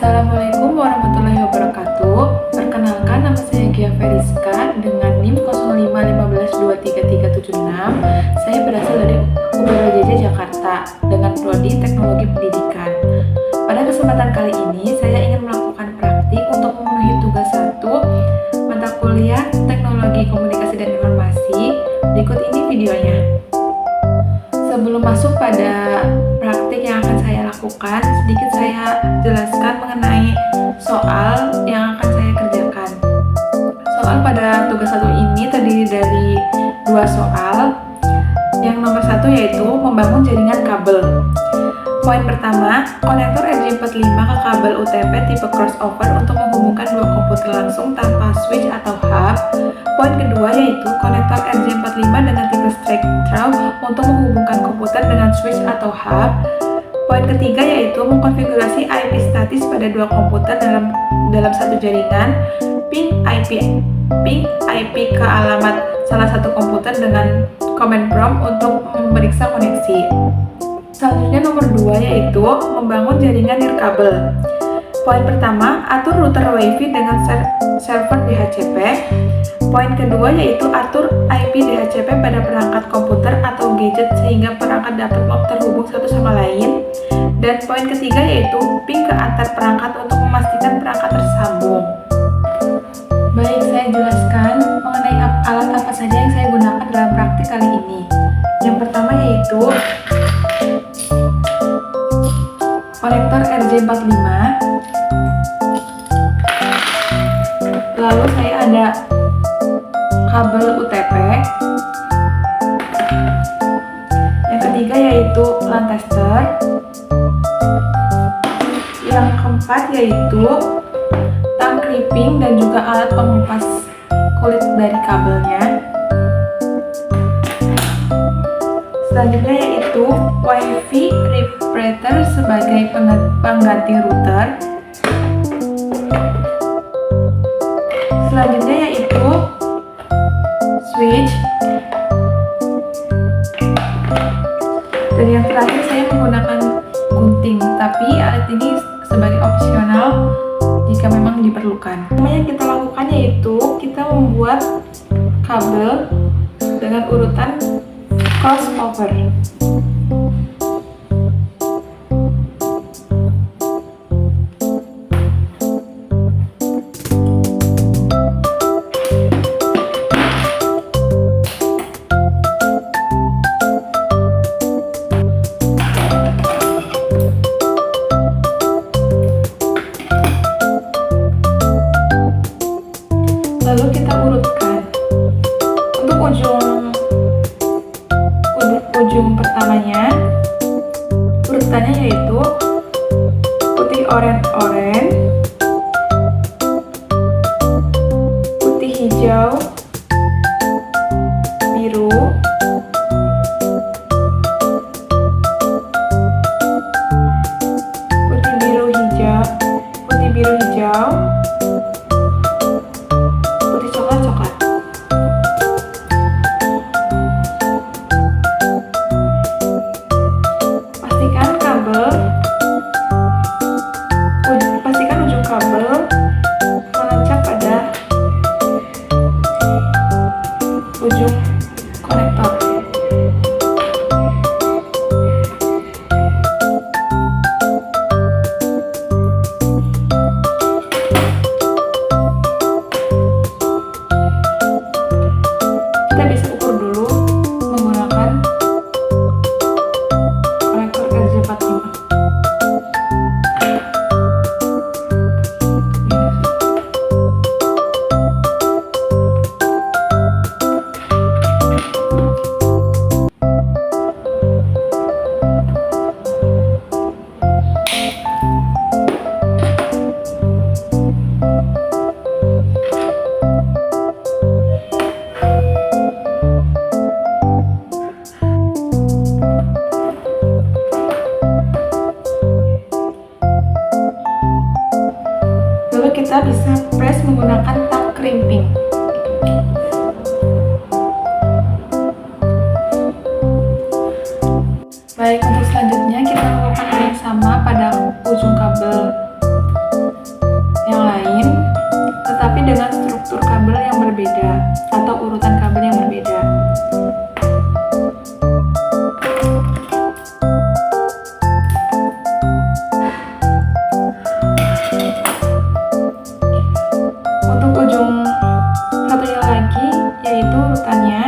Assalamualaikum warahmatullahi wabarakatuh. Perkenalkan, nama saya Gia Veriska dengan NIM 0515233376. Saya berasal dari UBLJJ Jakarta dengan prodi Teknologi Pendidikan. Pada kesempatan kali ini, saya ingin melakukan praktik untuk memenuhi tugas 1 mata kuliah Teknologi Komunikasi dan Informasi. Berikut ini videonya. Sebelum masuk pada praktik yang akan saya lakukan, sedikit saya jelaskan mengenai soal yang akan saya kerjakan. Soal pada tugas 1 ini terdiri dari 2 soal. Yang nomor 1 yaitu membangun jaringan kabel. Poin pertama, konektor RJ45 ke kabel UTP tipe crossover untuk menghubungkan dua komputer langsung tanpa switch atau hub. Poin kedua yaitu konektor RJ45 dengan tipe straight through untuk menghubungkan komputer dengan switch atau hub. Poin ketiga yaitu mengkonfigurasi IP statis pada dua komputer dalam satu jaringan, ping IP ke alamat salah satu komputer dengan command prompt untuk memeriksa koneksi. Selanjutnya nomor 2 yaitu membangun jaringan nirkabel. Poin pertama, atur router WiFi dengan server DHCP. Poin kedua yaitu atur IP DHCP pada perangkat komputer atau gadget sehingga perangkat dapat terhubung satu sama lain. Dan poin ketiga yaitu ping ke antar perangkat untuk memastikan perangkat tersambung. Baik, saya jelaskan mengenai alat apa saja yang saya gunakan dalam praktik kali ini. Yang pertama yaitu konektor RJ45, lalu saya ada kabel UTP, yang ketiga yaitu LAN tester, yang keempat yaitu tang clipping dan juga alat pengupas kulit dari kabelnya. Selanjutnya yaitu WiFi repeater sebagai pengganti router. Selanjutnya yaitu switch. Dan yang terakhir saya menggunakan gunting, tapi alat ini sebagai opsional jika memang diperlukan. Yang kita lakukan yaitu kita membuat kabel dengan urutan crossover. Lalu kita urutkan. Untuk ujung pertamanya, urutannya yaitu putih oranye, putih hijau, biru, putih biru hijau, putih coklat. Pastikan ujung kabel menancap pada ujung konektor. Kita bisa ukur dulu menggunakan konektor RJ45. Lalu kita bisa press menggunakan tang crimping. Baik, untuk selanjutnya kita lakukan hal yang sama pada ujung kabel berbeda atau urutan kabel yang berbeda. Untuk ujung satunya lagi yaitu urutannya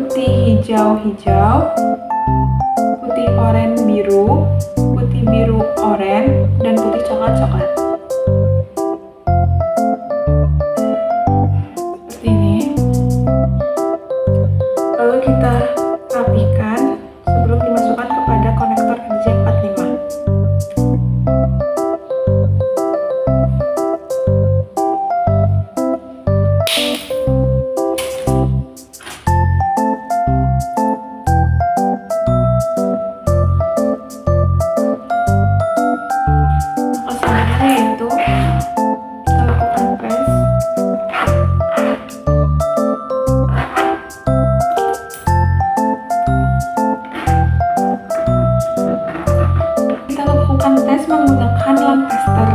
putih hijau-hijau, putih oranye biru, putih biru oranye, dan putih coklat-coklat. Seperti ini. Lalu kita rapikan sebelum dimasukkan kepada konektor RJ45. Yaitu kita lakukan press. Kita lakukan tes menggunakan lamp tester.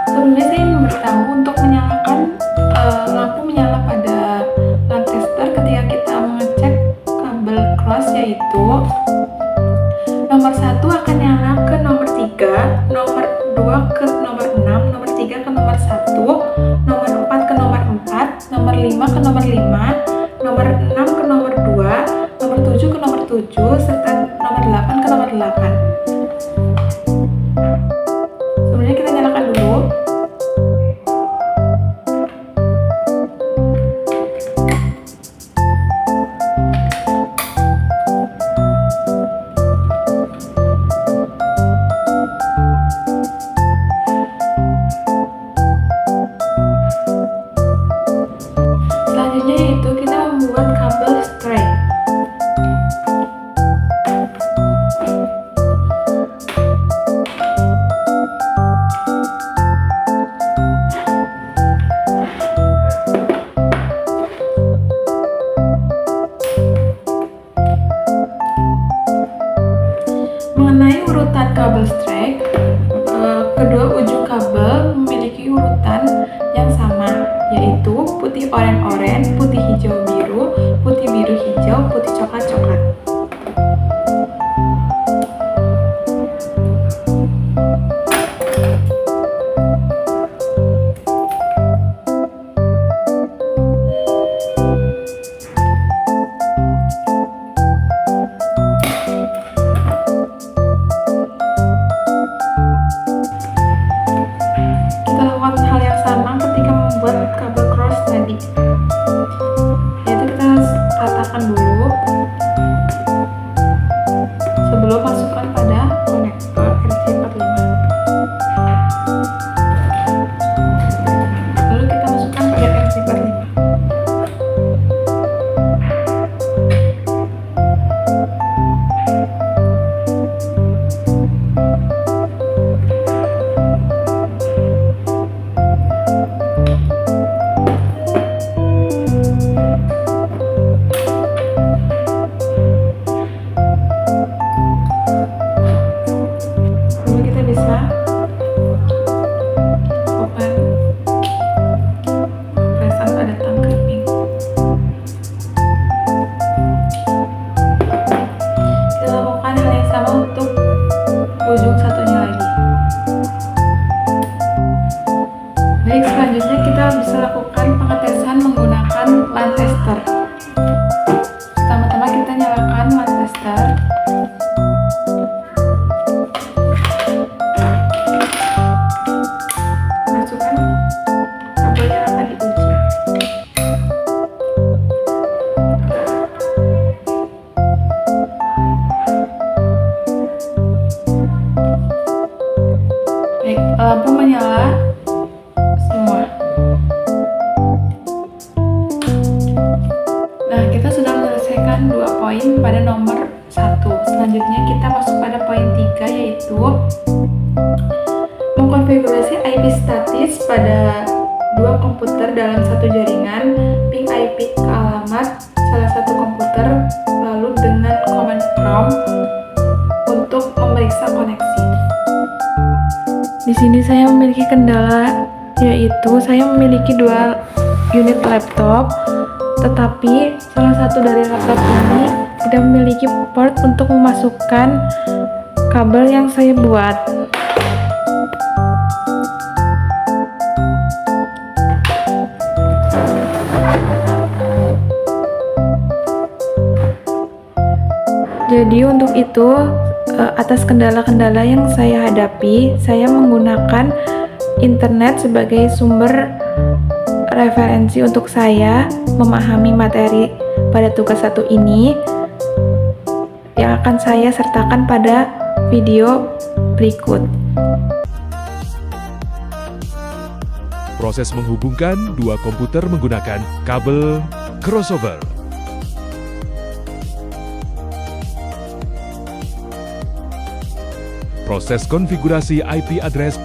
Sebelumnya saya ingin memberitahu untuk menyalakan lampu menyala pada lamp tester ketika kita mengecek kabel cross, yaitu nomor 1 akan nyala ke nomor 3, nomor 2 ke nomor 6, nomor 3 ke nomor 1, nomor 4 ke nomor 4, nomor 5 ke nomor 5, nomor 6 ke nomor 2, nomor 7 ke nomor 7, serta nomor 8 ke nomor 8. Sebelumnya kita nyalakan dulu. Selanjutnya yaitu kita membuat kabel string. Mengenai urutan kabel string, kedua ujung kabel memiliki urutan yang sama, yaitu putih oranye-oranye, putih hijau-biru, putih biru-hijau, putih coklat-coklat. Kita lakukan hal yang sama ketika membuat kabel cross tadi, yaitu kita ratakan dulu sebelum masukkan pada konektor RJ45. Lalu kita masukkan pada RJ45. Lalu kita bisa open kompresan pada tang clipping. Kita lakukan hal yang sama untuk ujung satunya lagi. Baik, selanjutnya kita bisa lakukan pengetesan menggunakan lamp tester. Pertama-tama kita nyalakan lamp tester. Masukkan kabel yang akan diuji. Baik, lampu menyala semua. Nah, kita sudah menyelesaikan 2 poin pada nomor 1. Selanjutnya kita masuk pada poin 3, yaitu mengkonfigurasi IP statis pada 2 komputer dalam satu jaringan, ping IP ke alamat salah satu komputer, lalu dengan command prompt untuk memeriksa koneksi. Di Di sini saya memiliki kendala, yaitu saya memiliki dua unit laptop, tetapi salah satu dari laptop ini tidak memiliki port untuk memasukkan kabel yang saya buat. Jadi untuk itu, atas kendala-kendala yang saya hadapi, saya menggunakan internet sebagai sumber referensi untuk saya memahami materi pada tugas 1 ini yang akan saya sertakan pada video berikut. Proses menghubungkan dua komputer menggunakan kabel crossover. Proses konfigurasi IP address.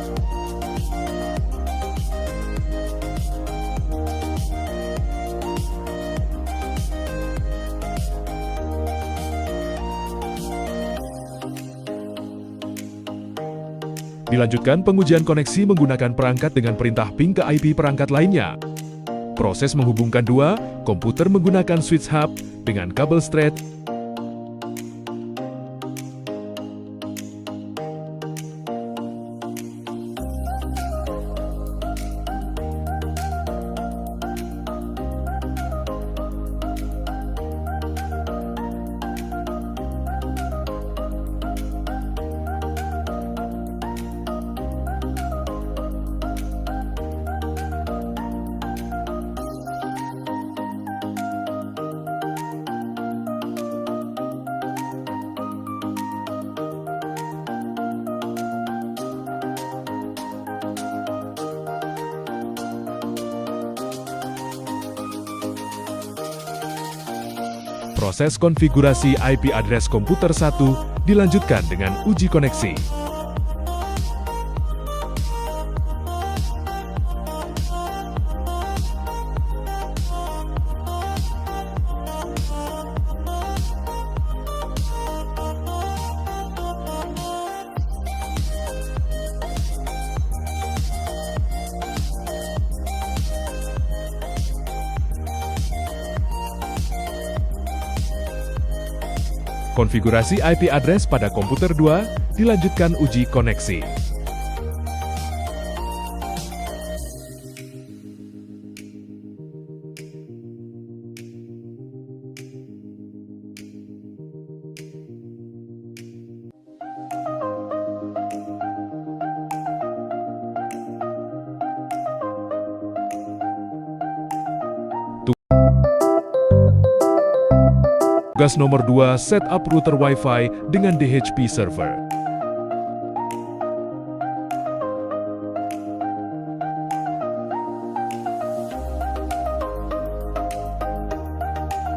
Dilanjutkan pengujian koneksi menggunakan perangkat dengan perintah ping ke IP perangkat lainnya. Proses menghubungkan dua komputer menggunakan switch hub dengan kabel straight. Proses konfigurasi IP address komputer 1 dilanjutkan dengan uji koneksi. Konfigurasi IP address pada komputer 2 dilanjutkan uji koneksi. Tugas nomor 2, setup router Wi-Fi dengan DHP server.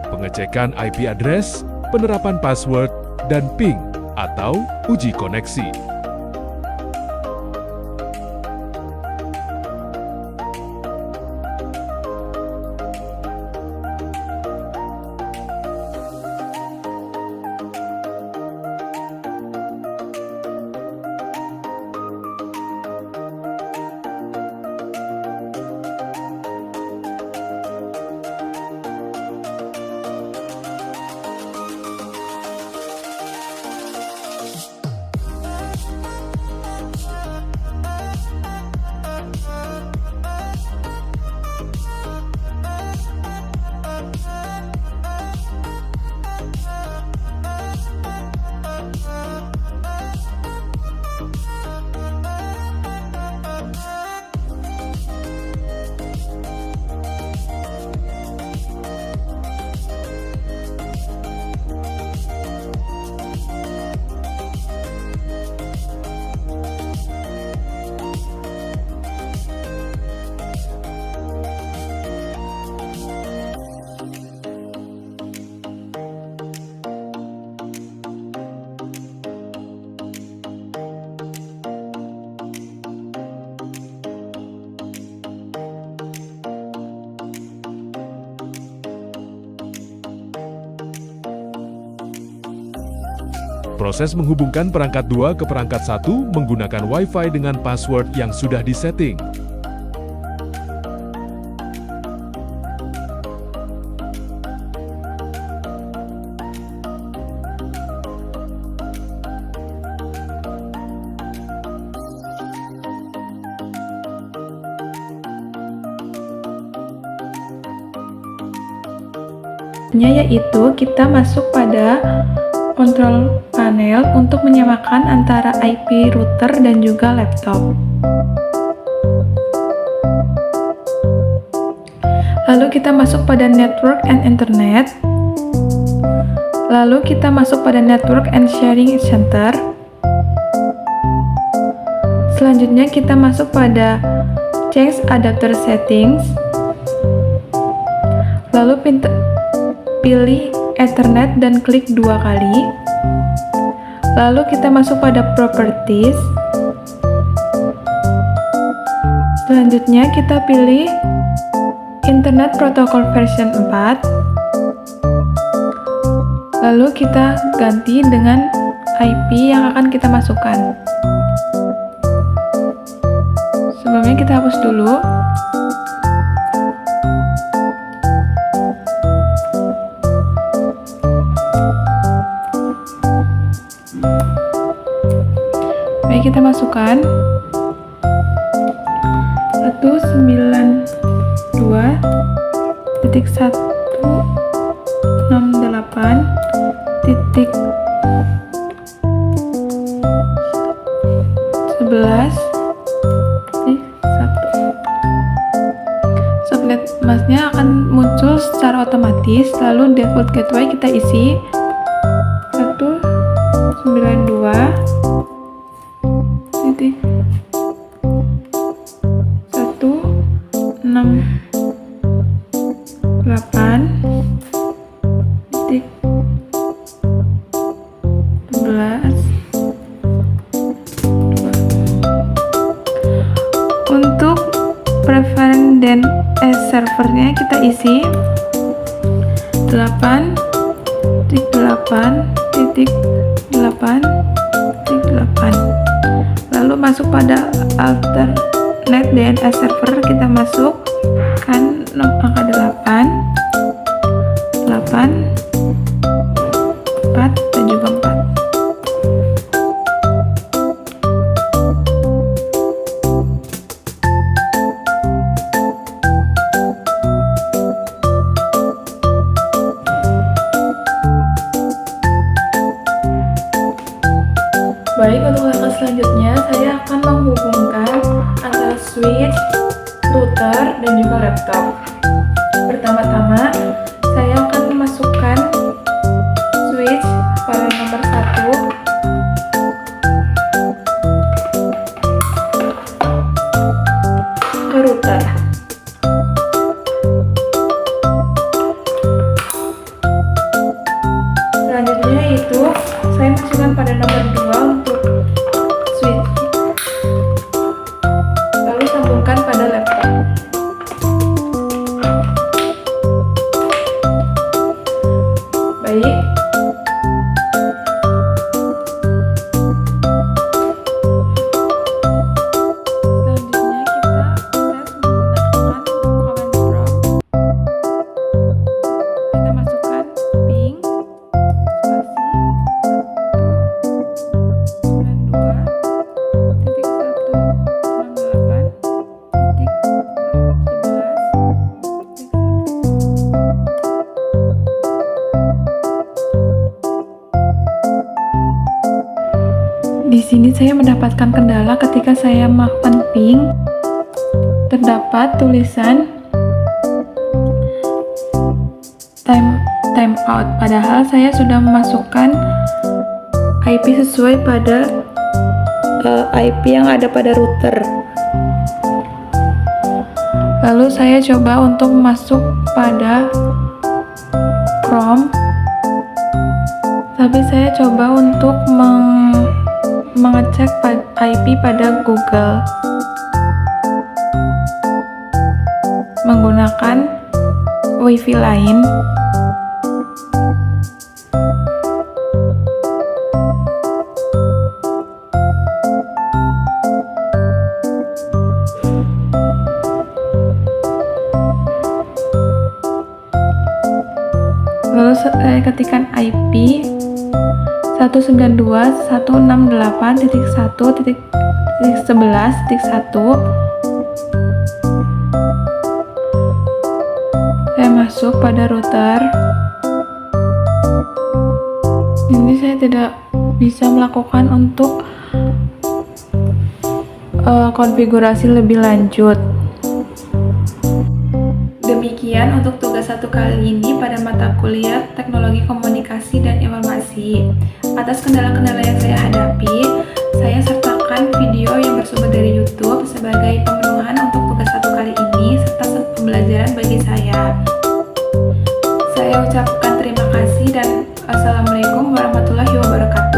Pengecekan IP address, penerapan password, dan ping atau uji koneksi. Proses menghubungkan perangkat 2 ke perangkat 1 menggunakan Wi-Fi dengan password yang sudah disetting. Yaitu kita masuk pada kontrol panel untuk menyamakan antara IP router dan juga laptop. Lalu kita masuk pada network and internet. Lalu kita masuk pada network and sharing center. Selanjutnya kita masuk pada change adapter settings. Lalu pilih Ethernet dan klik 2 kali. Lalu kita masuk pada properties. Selanjutnya kita pilih Internet Protocol version 4. Lalu kita ganti dengan IP yang akan kita masukkan. Sebelumnya kita hapus dulu. Baik, kita masukkan 192.168.11.1. Subnet masknya akan muncul secara otomatis. Lalu default gateway kita isi 192.168.11. Untuk preference dan servernya kita isi 8.8.8.8. Lalu masuk pada alternate DNS server, kita masukkan angka 8, 4, dan juga 4. Baik, untuk langkah selanjutnya saya akan menghubungkan antara switch, router, dan juga laptop. Pertama-tama, saya akan memasukkan switch pada nomor 1 ke router. Selanjutnya itu saya masukkan pada nomor 2 untuk switch. Lalu sambungkan pada laptop. Baik. Selanjutnya kita tes menggunakan command prompt. Kita masukkan ping Di sini saya mendapatkan kendala ketika saya melakukan ping. Terdapat tulisan time out, padahal saya sudah memasukkan IP sesuai pada IP yang ada pada router. Lalu saya coba untuk masuk pada Chrome, tapi saya coba untuk mengecek IP pada Google menggunakan WiFi lain. Lalu saya ketikkan IP 192.168.1.11.1. Saya masuk pada router. Ini saya tidak bisa melakukan untuk konfigurasi lebih lanjut. Demikian untuk tugas 1 kali ini pada mata kuliah Teknologi Komunikasi dan Informasi. Atas kendala-kendala yang saya hadapi, saya sertakan video yang bersumber dari YouTube sebagai pemenuhan untuk tugas 1 kali ini serta pembelajaran bagi saya. Saya ucapkan terima kasih dan Assalamualaikum warahmatullahi wabarakatuh.